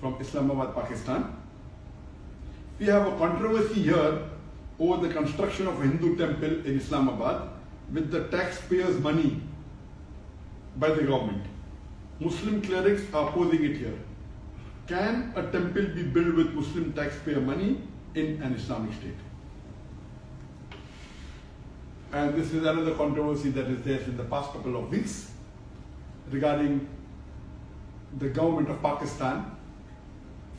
from Islamabad, Pakistan. We have a controversy here over the construction of a Hindu temple in Islamabad with the taxpayers' money by the government. Muslim clerics are opposing it here. Can a temple be built with Muslim taxpayer money in an Islamic state? And this is another controversy that is there in the past couple of weeks regarding the government of Pakistan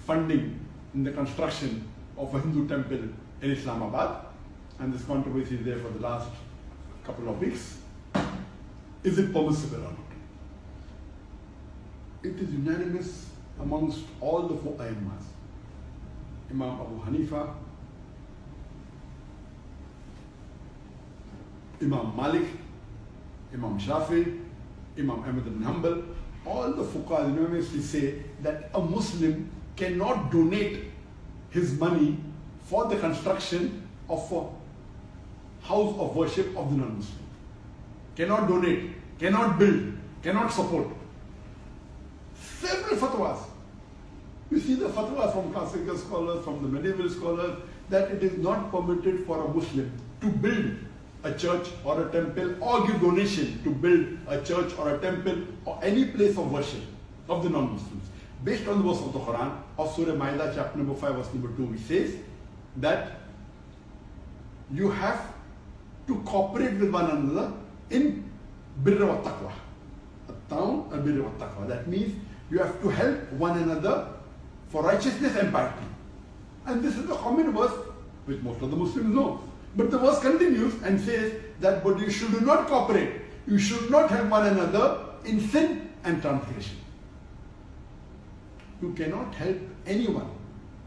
funding in the construction of a Hindu temple in Islamabad. And this controversy is there for the last couple of weeks. Is it permissible or not? It is unanimous amongst all the four Aimmas. Imam Abu Hanifa, Imam Malik, Imam Shafi, Imam Ahmad ibn Hanbal, all the fuqaha unanimously say that a Muslim cannot donate his money for the construction of a house of worship of the non-Muslim. Cannot donate, cannot build, cannot support. Several fatwas. You see the fatwas from classical scholars, from the medieval scholars, that it is not permitted for a Muslim to build a church or a temple or give donation to build a church or a temple or any place of worship of the non-Muslims. Based on the verse of the Quran of Surah Ma'idah chapter number 5 verse number 2, which says that you have to cooperate with one another in birra wa taqwa. At-taun al-birra wa taqwa. That means you have to help one another for righteousness and piety. And this is the common verse which most of the Muslims know. But the verse continues and says that but you should not cooperate. You should not help one another in sin and transgression. You cannot help anyone,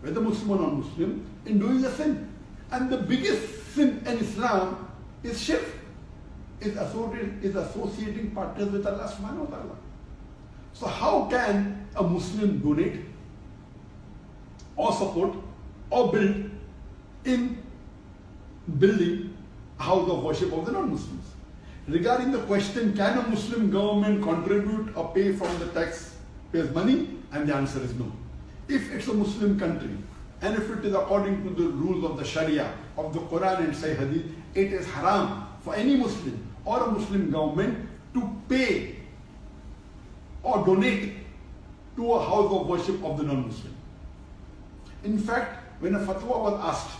whether Muslim or non-Muslim, in doing a sin. And the biggest sin in Islam is shirk, is associating partners with Allah subhanahu wa ta'ala. So how can a Muslim donate or support or build in building a house of worship of the non-Muslims? Regarding the question, can a Muslim government contribute or pay from the taxpayers' money? And the answer is no. If it's a Muslim country and if it is according to the rules of the Sharia, of the Quran and Sahih Hadith, it is haram for any Muslim or a Muslim government to pay or donate to a house of worship of the non-Muslim. In fact, when a fatwa was asked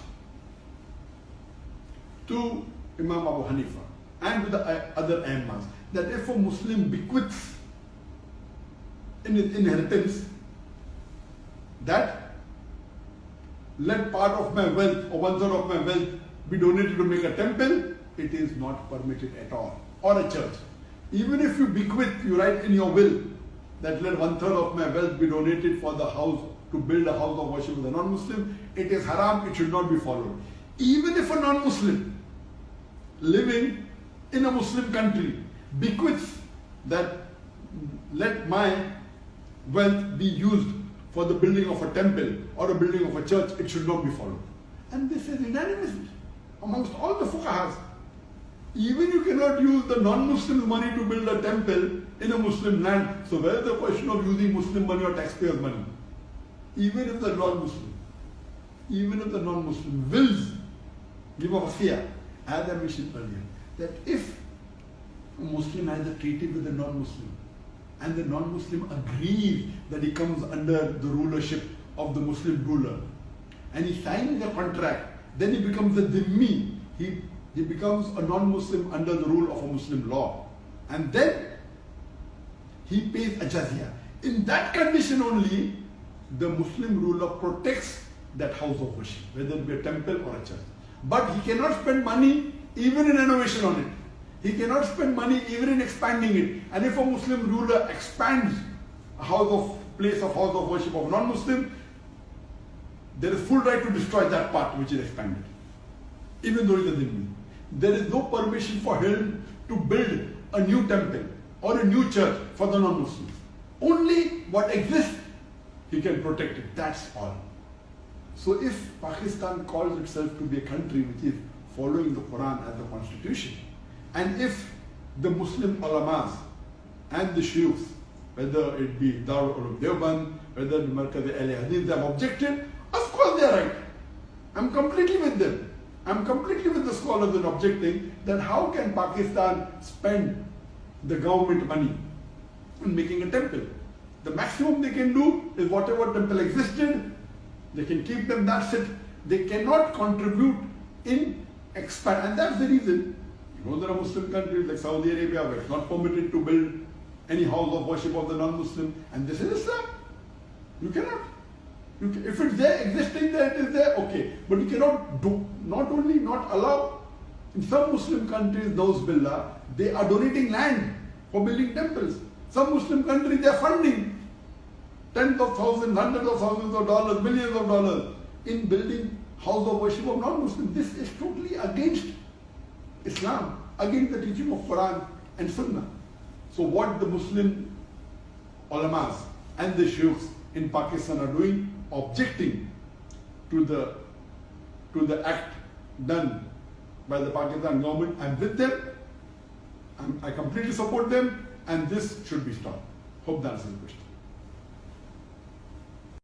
to Imam Abu Hanifa and to the other Aimmas that if a Muslim bequeaths in his inheritance that let part of my wealth or 1/3 of my wealth be donated to make a temple, it is not permitted at all, or a church. Even if you bequeath, you write in your will that let 1/3 of my wealth be donated for the house, to build a house of worship with a non-Muslim, it is haram, it should not be followed. Even if a non-Muslim living in a Muslim country bequeaths that let my wealth be used for the building of a temple or a building of a church, it should not be followed. And this is unanimous amongst all the fuqahas. Even you cannot use the non-Muslim money to build a temple in a Muslim land. So where is the question of using Muslim money or taxpayers' money? Even if the non-Muslim wills give a wasiyah, as I mentioned earlier, that if a Muslim has a treaty with a non-Muslim and the non-Muslim agrees that he comes under the rulership of the Muslim ruler and he signs a contract, then he becomes a dhimmi. He becomes a non-Muslim under the rule of a Muslim law. And then he pays a jizya. In that condition only, the Muslim ruler protects that house of worship, whether it be a temple or a church. But he cannot spend money even in renovation on it. He cannot spend money even in expanding it. And if a Muslim ruler expands a place of house of worship of a non-Muslim, there is full right to destroy that part which is expanded, even though he is a dhimmi. There is no permission for him to build a new temple or a new church for the non-Muslims. Only what exists, he can protect it. That's all. So if Pakistan calls itself to be a country which is following the Quran as the constitution, and if the Muslim ulamas and the shuyukhs, whether it be Darul Ulum Deoband, whether the Markaz Hadith, they have objected. Of course they are right. I'm completely with them. I'm completely with the scholars in objecting that how can Pakistan spend the government money in making a temple? The maximum they can do is whatever temple existed, they can keep them, that's it. They cannot contribute in expand. And that's the reason, there are Muslim countries like Saudi Arabia where it's not permitted to build any house of worship of the non-Muslim. And this is Islam. You cannot. If it's there, existing there, it is there, okay. But you cannot do, not only not allow, in some Muslim countries, billah, they are donating land for building temples. Some Muslim countries, they are funding tens of thousands, hundreds of thousands of dollars, millions of dollars in building house of worship of non-Muslims. This is totally against Islam, against the teaching of Quran and Sunnah. So what the Muslim ulamas and the sheikhs in Pakistan are doing, objecting to the act done by the Pakistan government, I'm with them, I completely support them, and this should be stopped. Hope that answers the question.